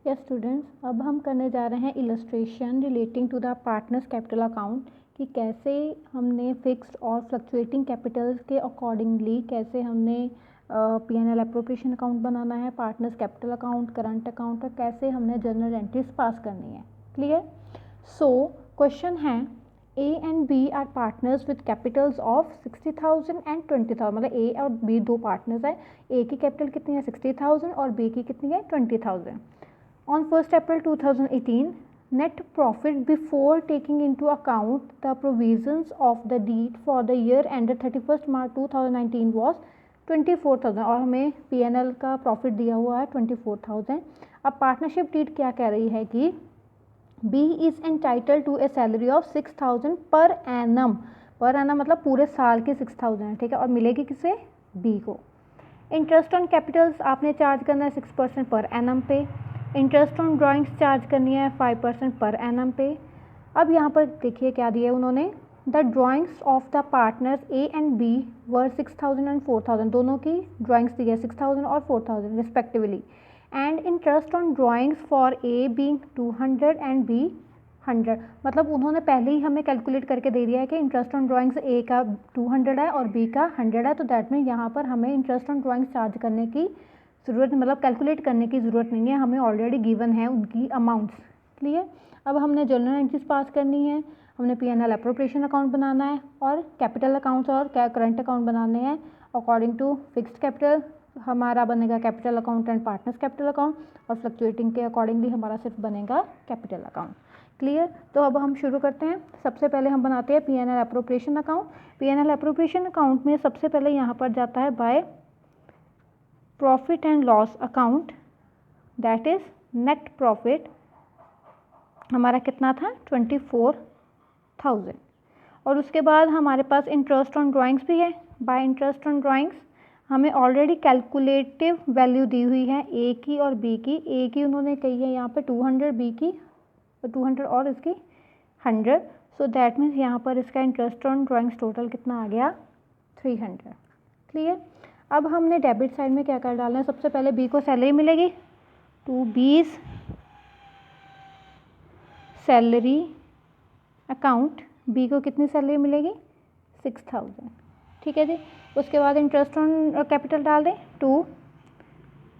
Yes students, अब हम करने जा रहे हैं illustration relating to the partners capital account कि कैसे हमने फिक्स्ड और फ्लक्चुएटिंग कैपिटल्स के अकॉर्डिंगली कैसे हमने P&L एप्रोप्रिएशन अकाउंट बनाना है, partners capital account, current account और कैसे हमने जर्नल एंट्रीज पास करनी है। क्लियर? सो क्वेश्चन है A and B are partners with capitals of 60,000 and 20,000। मतलब A और B दो पार्टनर्स है। A की कैपिटल कितनी है 60,000 और B की कितनी है 20,000। On 1st April 2018, net profit before taking into account the provisions of the deed for the year ended 31st March 2019 was 24,000 और हमें P&L का प्रॉफिट दिया हुआ है 24,000। अब पार्टनरशिप डीड क्या कह रही है कि B is entitled to a salary of 6,000 per annum। पर annum मतलब पूरे साल के 6,000 है, ठीक है, और मिलेगी किसे? B को। इंटरेस्ट ऑन कैपिटल्स आपने चार्ज करना है 6% पर एनम पे। इंटरेस्ट ऑन ड्राइंग्स चार्ज करनी है 5% पर एनम पे। अब यहाँ पर देखिए क्या दिया है उन्होंने, the drawings of the partners A and B were 6,000 and 4,000। दोनों की ड्राइंग्स दी है 6,000 और 4,000 respectively. And interest on drawings for A being 200 and B 100। मतलब उन्होंने पहले ही हमें कैलकुलेट करके दे दिया है कि इंटरेस्ट ऑन ड्राइंग्स A का 200 है और B का 100 है, तो दैट मीन यहाँ पर हमें इंटरेस्ट ऑन ड्राइंग्स चार्ज करने की ज़रूरत, मतलब कैलकुलेट करने की ज़रूरत नहीं है, हमें ऑलरेडी गिवन है उनकी अमाउंट्स। क्लियर? अब हमने जर्नल एंट्रीज पास करनी है, हमने P&L एप्रोप्रिएशन अकाउंट बनाना है और कैपिटल अकाउंट्स और करंट अकाउंट बनाने हैं अकॉर्डिंग टू फिक्स्ड कैपिटल। हमारा बनेगा capital account and partners capital account, और फ्लक्चुएटिंग के अकॉर्डिंगली हमारा सिर्फ बनेगा कैपिटल अकाउंट। क्लियर? तो अब हम शुरू करते हैं। सबसे पहले हम बनाते हैं P&L appropriation account. P&L appropriation account में सबसे पहले यहाँ पर जाता है by profit and loss account, that is net profit हमारा कितना था 24,000। और उसके बाद हमारे पास इंटरेस्ट ऑन ड्राइंग्स भी है। बाय इंटरेस्ट ऑन ड्राइंग्स हमें ऑलरेडी कैलकुलेटिव वैल्यू दी हुई है A की और B की। A की उन्होंने कही है यहाँ पे 200, B की 200 और इसकी 100। सो दैट मीन्स यहाँ पर इसका इंटरेस्ट ऑन ड्राइंग्स टोटल कितना आ गया 300। क्लियर? अब हमने डेबिट साइड में क्या कर डालना है, सबसे पहले B को सैलरी मिलेगी, to B's salary account. B को कितनी सैलरी मिलेगी 6,000। ठीक है जी। उसके बाद इंटरेस्ट ऑन कैपिटल डाल दें, to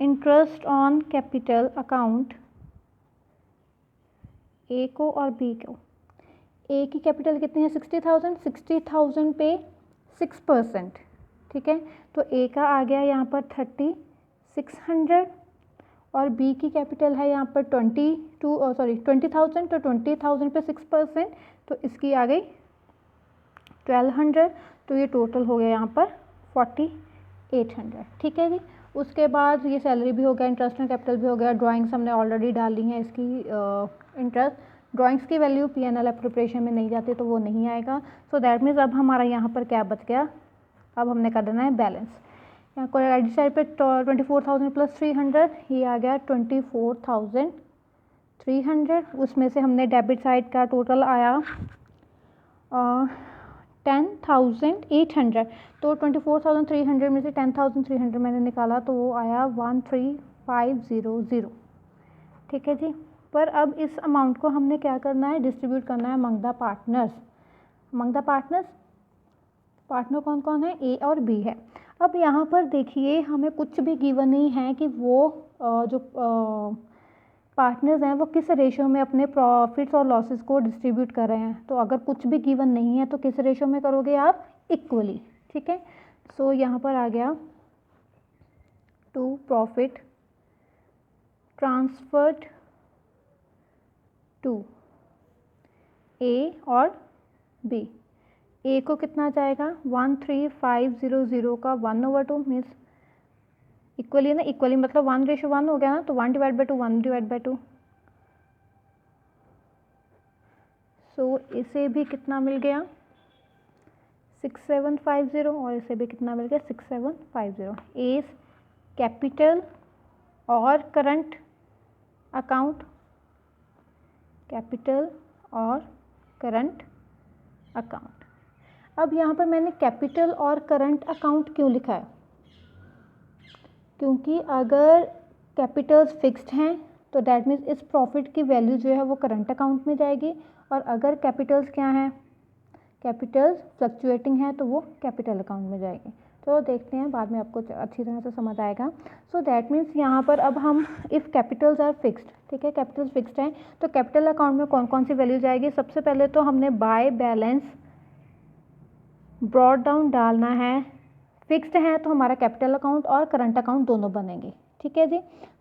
interest on capital account A को और B को। A की कैपिटल कितनी है 60,000, 60,000 पे 6%। ठीक है, तो A का आ गया यहाँ पर 3,600 और B की कैपिटल है यहाँ पर 20,000, तो 20,000 पे 6%, तो इसकी आ गई 1,200। तो ये टोटल हो गया यहाँ पर 4,800। ठीक है जी। उसके बाद ये सैलरी भी हो गया, इंटरेस्ट ऑन कैपिटल भी हो गया, ड्राइंग्स हमने ऑलरेडी डाली हैं इसकी इंटरेस्ट। ड्राइंग्स की वैल्यू P&L एप्रोप्रिएशन में नहीं जाती तो वो नहीं आएगा। सो दैट मीन्स अब हमारा यहाँ पर क्या बच गया, अब हमने कर देना है बैलेंस। यहाँ को राइट साइड पे 24,000 प्लस 300, ये आ गया 24,300। उसमें से हमने डेबिट साइड का टोटल आया 10,800। तो 24,300 में से 10,300 मैंने निकाला तो वो आया 13,500। ठीक है जी। पर अब इस अमाउंट को हमने क्या करना है, डिस्ट्रीब्यूट करना है among the partners. Among the partners partner कौन कौन है, A और B है। अब यहाँ पर देखिए हमें कुछ भी गिवन नहीं है कि वो जो पार्टनर्स हैं वो किस रेशो में अपने प्रॉफिट्स और लॉसेस को डिस्ट्रीब्यूट कर रहे हैं। तो अगर कुछ भी गिवन नहीं है तो किस रेशो में करोगे आप, इक्वली। ठीक है, सो यहाँ पर आ गया to profit transferred to A और B। A को कितना जाएगा 13,500 का 1/2 मीन्स इक्वली ना, इक्वली मतलब 1:1 हो गया ना, तो 1/2 1/2। सो इसे भी कितना मिल गया 6,750 और इसे भी कितना मिल गया 6,750। एज कैपिटल और करंट अकाउंट, कैपिटल और करंट अकाउंट। अब यहाँ पर मैंने कैपिटल और करंट अकाउंट क्यों लिखा है, क्योंकि अगर कैपिटल्स फिक्स्ड हैं तो दैट मीन्स इस प्रॉफिट की वैल्यू जो है वो करंट अकाउंट में जाएगी, और अगर कैपिटल्स क्या हैं, कैपिटल्स फ्लक्चुएटिंग है तो वो कैपिटल अकाउंट में जाएगी। तो देखते हैं, बाद में आपको अच्छी तरह से समझ आएगा। सो दैट मीन्स यहाँ पर अब हम इफ़ कैपिटल्स आर फिक्स्ड, ठीक है, कैपिटल्स फिक्स्ड हैं, तो कैपिटल अकाउंट में कौन कौन सी वैल्यू जाएगी। सबसे पहले तो हमने बाय बैलेंस ब्रॉड डाउन डालना है। फिक्स्ड है तो हमारा कैपिटल अकाउंट और करंट अकाउंट दोनों बनेंगे, ठीक है जी।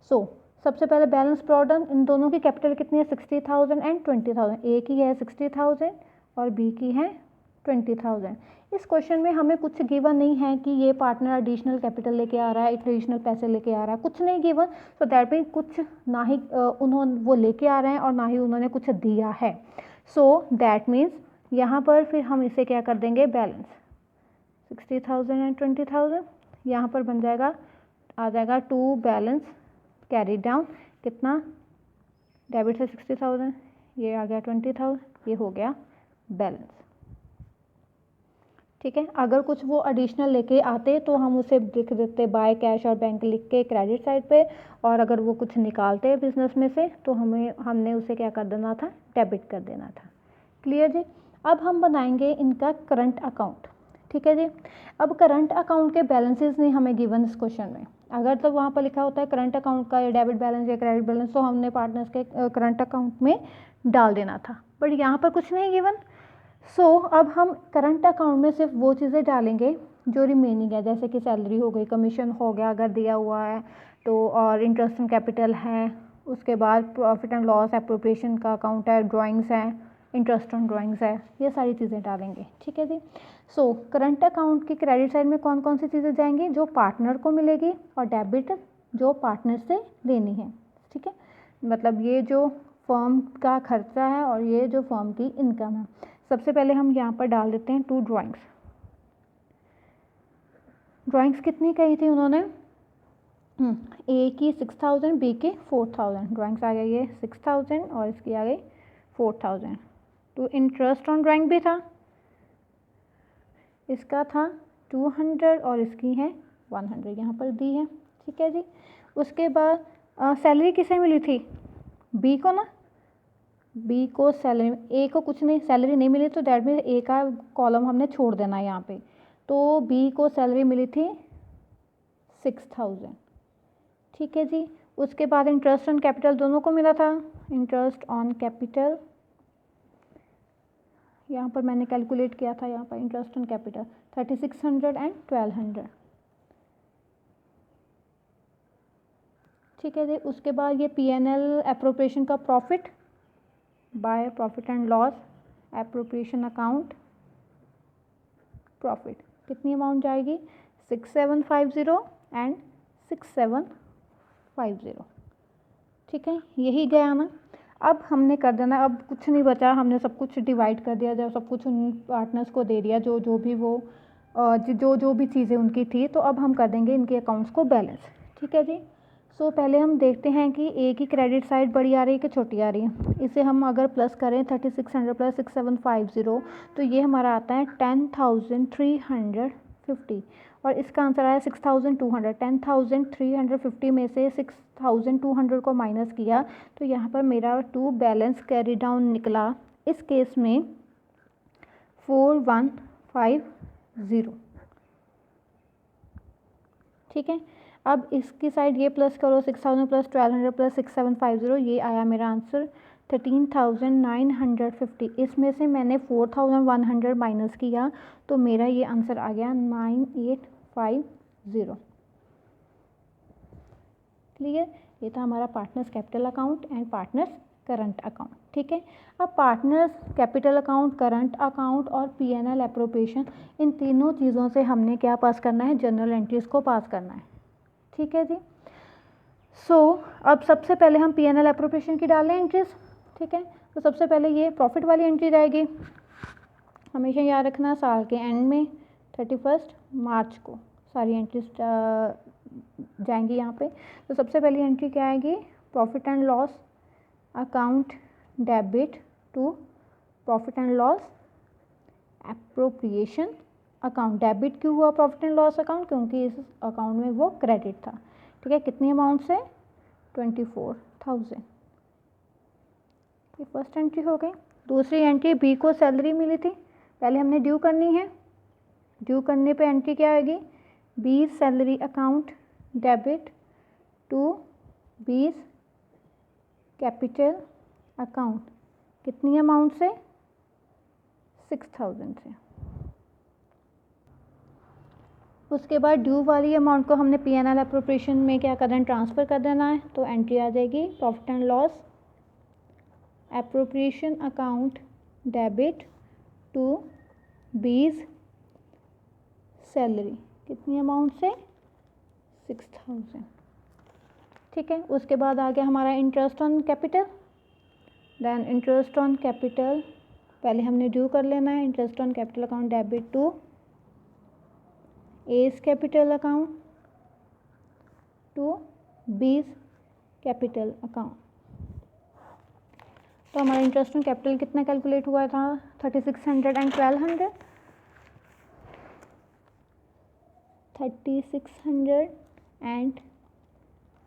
सो सबसे पहले बैलेंस ब्रॉड डाउन, इन दोनों की कैपिटल कितनी है 60,000 एंड 20,000। ए की है 60,000 और बी की है 20,000। इस क्वेश्चन में हमें कुछ गिवन नहीं है कि ये पार्टनर एडिशनल कैपिटल लेके आ रहा है, एडिशनल पैसे लेके आ रहा है, कुछ नहीं गिवन। सो दैट मीन कुछ ना ही उन्होंने वो लेके आ रहे हैं और ना ही उन्होंने कुछ दिया है। सो दैट मीन्स यहाँ पर फिर हम इसे क्या कर देंगे, बैलेंस 60,000 एंड 20,000, यहाँ पर बन जाएगा, आ जाएगा टू बैलेंस कैरी डाउन, कितना, डेबिट से 60,000, ये आ गया 20,000, ये हो गया बैलेंस, ठीक है। अगर कुछ वो एडिशनल लेके आते तो हम उसे लिख देते बाय कैश और बैंक लिख के क्रेडिट साइड पे, और अगर वो कुछ निकालते बिजनेस में से तो हमने उसे क्या कर देना था, डेबिट कर देना था। क्लियर जी। अब हम बनाएंगे इनका करंट अकाउंट, ठीक है जी। अब करंट अकाउंट के बैलेंसेस नहीं हमें गिवन इस क्वेश्चन में। अगर तो वहाँ पर लिखा होता है करंट अकाउंट का डेबिट बैलेंस या क्रेडिट बैलेंस, तो हमने पार्टनर्स के करंट अकाउंट में डाल देना था, बट यहाँ पर कुछ नहीं गिवन। सो अब हम करंट अकाउंट में सिर्फ वो चीज़ें डालेंगे जो रिमेनिंग है, जैसे कि सैलरी हो गई, कमीशन हो गया अगर दिया हुआ है तो, और इंटरेस्ट ऑन कैपिटल है, उसके बाद प्रॉफिट एंड लॉस एप्रोप्रिएशन का अकाउंट है, ड्राइंग्स है, इंटरेस्ट ऑन ड्राइंग्स है, ये सारी चीज़ें डालेंगे, ठीक है जी। सो करंट अकाउंट की क्रेडिट साइड में कौन कौन सी चीज़ें जाएंगी, जो पार्टनर को मिलेगी, और डेबिट जो पार्टनर से लेनी है, ठीक है। मतलब ये जो फर्म का खर्चा है और ये जो फर्म की इनकम है। सबसे पहले हम यहाँ पर डाल देते हैं टू ड्राइंग्स। ड्राइंग्स कितनी कही थी उन्होंने, ए की 6,000, बी की 4,000। ड्राइंग्स आ गई ये 6,000 और इसकी आ गई 4,000। तो इंटरेस्ट ऑन ड्राइंग भी था, इसका था 200 और इसकी है 100, यहाँ पर दी है, ठीक है जी। उसके बाद सैलरी किसे मिली थी, बी को ना, बी को सैलरी, ए को कुछ नहीं, सैलरी नहीं मिली, तो दैट मीन ए का कॉलम हमने छोड़ देना है यहाँ पे। तो बी को सैलरी मिली थी 6,000, ठीक है जी। उसके बाद इंटरेस्ट ऑन कैपिटल दोनों को मिला था, इंटरेस्ट ऑन कैपिटल यहाँ पर मैंने कैलकुलेट किया था, यहाँ पर इंटरेस्ट ऑन कैपिटल 3,600 एंड 1,200, ठीक है जी। उसके बाद ये P&L एप्रोप्रिएशन का profit by profit and loss appropriation account profit, कितनी अमाउंट जाएगी 6,750 एंड 6,750, ठीक है, यही गया ना। अब हमने कर देना, अब कुछ नहीं बचा, हमने सब कुछ डिवाइड कर दिया, जब सब कुछ उन पार्टनर्स को दे दिया जो जो भी वो जो भी चीज़ें उनकी थी, तो अब हम कर देंगे इनके अकाउंट्स को बैलेंस, ठीक है जी। सो पहले हम देखते हैं कि ए की क्रेडिट साइड बड़ी आ रही है कि छोटी आ रही है। इसे हम अगर प्लस करें 3,600 प्लस 6,750, तो ये हमारा आता है 10,350, और इसका आंसर आया 6,200। 10,350 में से 6,200 को माइनस किया तो यहाँ पर मेरा टू बैलेंस कैरी डाउन निकला, इस केस में 4,150, ठीक है। अब इसकी साइड ये प्लस करो, 6,000 प्लस 1,200 प्लस 6,750, ये आया मेरा आंसर 13,950। इसमें से मैंने 4,100 माइनस किया तो मेरा ये आंसर आ गया 9,850। क्लियर, ये था हमारा partners capital account and partners current account, ठीक है। अब partners capital account, current account और P&L एप्रोप्रिएशन, इन तीनों चीज़ों से हमने क्या पास करना है, जनरल एंट्रीज को पास करना है, ठीक है जी। सो अब सबसे पहले हम P&L एप्रोप्रिएशन की डाल लें एंट्रीज, ठीक है। तो सबसे पहले ये प्रॉफिट वाली एंट्री जाएगी, हमेशा याद रखना साल के एंड में 31 मार्च को सारी एंट्रीज जाएंगी यहाँ पे। तो सबसे पहली एंट्री क्या आएगी, profit and loss account debit to profit and loss appropriation account. Debit क्यों हुआ प्रॉफिट एंड लॉस अकाउंट, क्योंकि इस अकाउंट में वो क्रेडिट था, ठीक है। कितनी अमाउंट से, 6000। ये फर्स्ट एंट्री हो गई। दूसरी एंट्री, बी को सैलरी मिली थी, पहले हमने ड्यू करनी है। ड्यू करने पे एंट्री क्या आएगी, B salary account debit to B's capital account. कितनी अमाउंट से, 6000 से। उसके बाद ड्यू वाली अमाउंट को हमने P&L एप्रोप्रिएशन में क्या करना है, ट्रांसफ़र कर देना है। तो एंट्री आ जाएगी profit and loss appropriation account debit to B's salary. कितनी अमाउंट से, 6000। ठीक है। उसके बाद आ गया हमारा interest on capital. Then interest on capital पहले हमने ड्यू कर लेना है। Interest on capital account debit to A's capital account to B's capital account. तो हमारा इंटरेस्ट ऑन कैपिटल कितना कैलकुलेट हुआ था, 3600 एंड 1200। 3600 एंड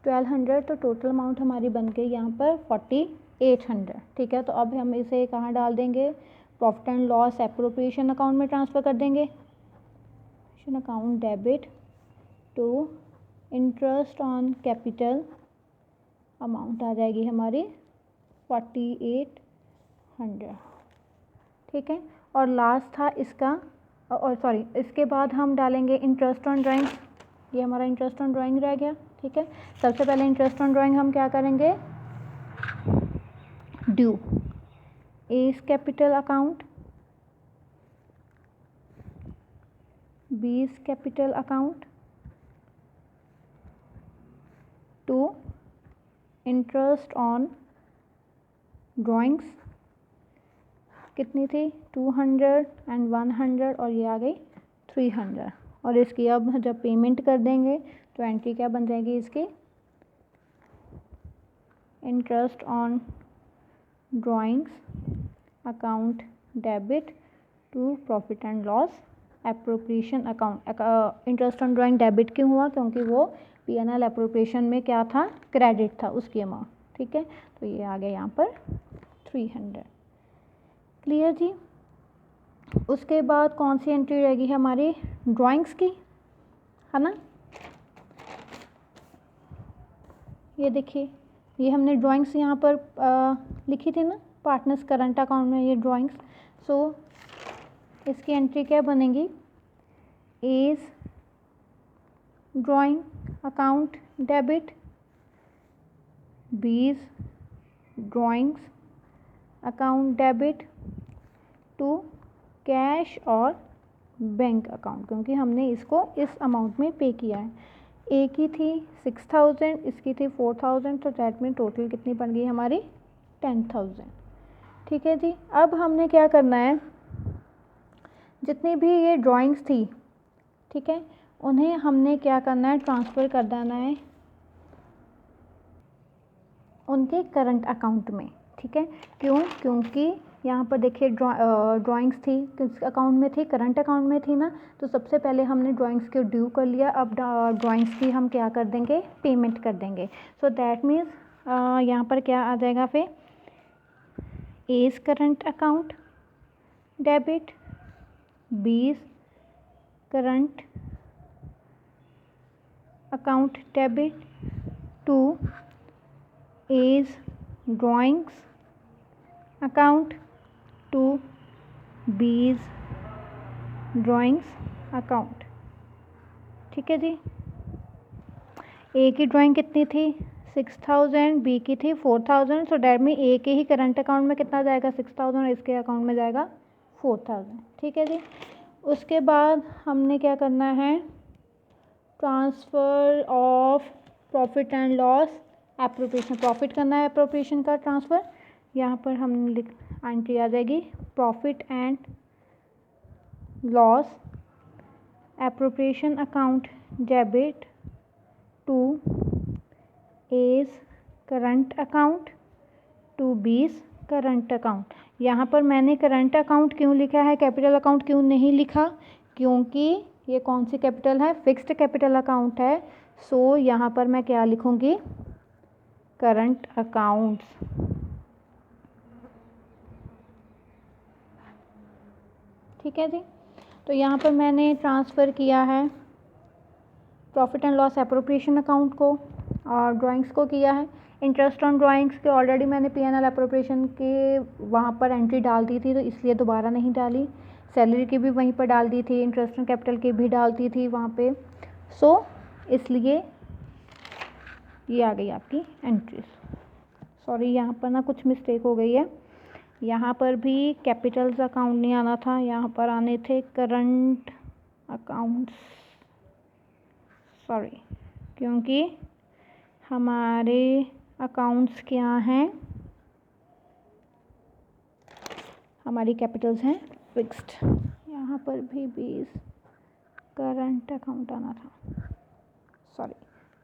1200, तो टोटल अमाउंट हमारी बन गई यहाँ पर 4800। ठीक है। तो अब हम इसे कहाँ डाल देंगे, profit and loss appropriation account में ट्रांसफ़र कर देंगे। Account debit to interest on capital amount आ जाएगी हमारी 4800। ठीक है। और लास्ट था इसका, और सॉरी, इसके बाद हम डालेंगे इंटरेस्ट ऑन ड्राइंग। ये हमारा इंटरेस्ट ऑन ड्राइंग रह गया। ठीक है। सबसे पहले इंटरेस्ट ऑन ड्राइंग हम क्या करेंगे, due A's capital account B's capital account to interest on drawings. कितनी थी, 200 एंड 100, और ये आ गई 300। और इसकी अब जब पेमेंट कर देंगे तो एंट्री क्या बन जाएगी इसकी, interest on drawings account debit to profit and loss appropriation account. Interest on drawing debit क्यों हुआ, क्योंकि वो P&L एप्रोप्रिएशन में क्या था, क्रेडिट था उसकी अमाउंट। ठीक है। तो ये आ गया यहाँ पर 300। क्लियर जी। उसके बाद कौन सी एंट्री रहेगी हमारी, ड्राइंग्स की, है ना। ये देखिए, ये हमने ड्राइंग्स यहाँ पर लिखी थी ना, पार्टनर्स करंट अकाउंट में ये ड्राइंग्स। सो इसकी एंट्री क्या बनेगी, A's drawing account debit B's drawings account debit to cash और बैंक अकाउंट, क्योंकि हमने इसको इस अमाउंट में पे किया है। एक ही थी 6000, इसकी थी 4000, तो दैट में टोटल कितनी बन गई हमारी 10000। ठीक है जी। अब हमने क्या करना है, जितनी भी ये ड्राइंग्स थी, ठीक है, उन्हें हमने क्या करना है, ट्रांसफ़र कर देना है उनके करंट अकाउंट में। ठीक है। क्यों, क्योंकि यहाँ पर देखिए ड्राइंग्स थी किस अकाउंट में थी, करंट अकाउंट में थी ना। तो सबसे पहले हमने ड्राइंग्स को ड्यू कर लिया, अब ड्राइंग्स की हम क्या कर देंगे, पेमेंट कर देंगे। सो दैट मीन्स यहाँ पर क्या आ जाएगा फिर, A's current account debit 20 current account debit to A's drawings account to 20 drawings account. ठीक है जी। ए की ड्राइंग कितनी थी, 6000, बी की थी 4000। सो डैट में ए के ही करंट अकाउंट में कितना जाएगा, 6000, और इसके अकाउंट में जाएगा 4000। ठीक है जी। उसके बाद हमने क्या करना है, transfer of profit and loss appropriation, profit करना है एप्रोप्रिएशन का ट्रांसफ़र। यहाँ पर हम एंट्री आ जाएगी profit and loss appropriation account debit to A's current account to B's current account. यहाँ पर मैंने करंट अकाउंट क्यों लिखा है, कैपिटल अकाउंट क्यों नहीं लिखा, क्योंकि ये कौन सी कैपिटल है, फिक्स्ड कैपिटल अकाउंट है। सो यहाँ पर मैं क्या लिखूँगी, करंट अकाउंट्स। ठीक है जी। तो यहाँ पर मैंने ट्रांसफ़र किया है profit and loss appropriation account को और ड्राइंग्स को किया है। इंटरेस्ट ऑन ड्राइंग्स के ऑलरेडी मैंने P&L एप्रोप्रिएशन के वहाँ पर एंट्री डाल दी थी, तो इसलिए दोबारा नहीं डाली। सैलरी की भी वहीं पर डाल दी थी, इंटरेस्ट ऑन कैपिटल की भी डालती थी वहाँ पे, सो इसलिए ये आ गई आपकी एंट्रीज। सॉरी, यहाँ पर ना कुछ मिस्टेक हो गई है, यहाँ पर भी कैपिटल्स अकाउंट नहीं आना था, यहाँ पर आने थे करंट अकाउंट्स। सॉरी, क्योंकि हमारे अकाउंट्स क्या हैं, हमारी कैपिटल्स हैं फिक्स्ड। यहाँ पर भी 20 करंट अकाउंट आना था, सॉरी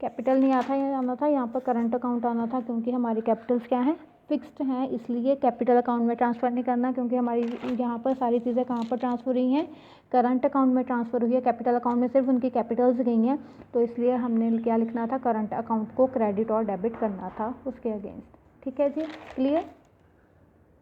कैपिटल नहीं आता है, आना था यहाँ पर करंट अकाउंट आना था, क्योंकि हमारी कैपिटल्स क्या हैं, फिक्स्ड हैं, इसलिए कैपिटल अकाउंट में ट्रांसफ़र नहीं करना, क्योंकि हमारी यहाँ पर सारी चीज़ें कहाँ पर ट्रांसफ़र हुई हैं, करंट अकाउंट में ट्रांसफ़र हुई है। कैपिटल अकाउंट में सिर्फ उनकी कैपिटल्स गई हैं, तो इसलिए हमने क्या लिखना था, करंट अकाउंट को क्रेडिट और डेबिट करना था उसके अगेंस्ट। ठीक है जी, क्लियर।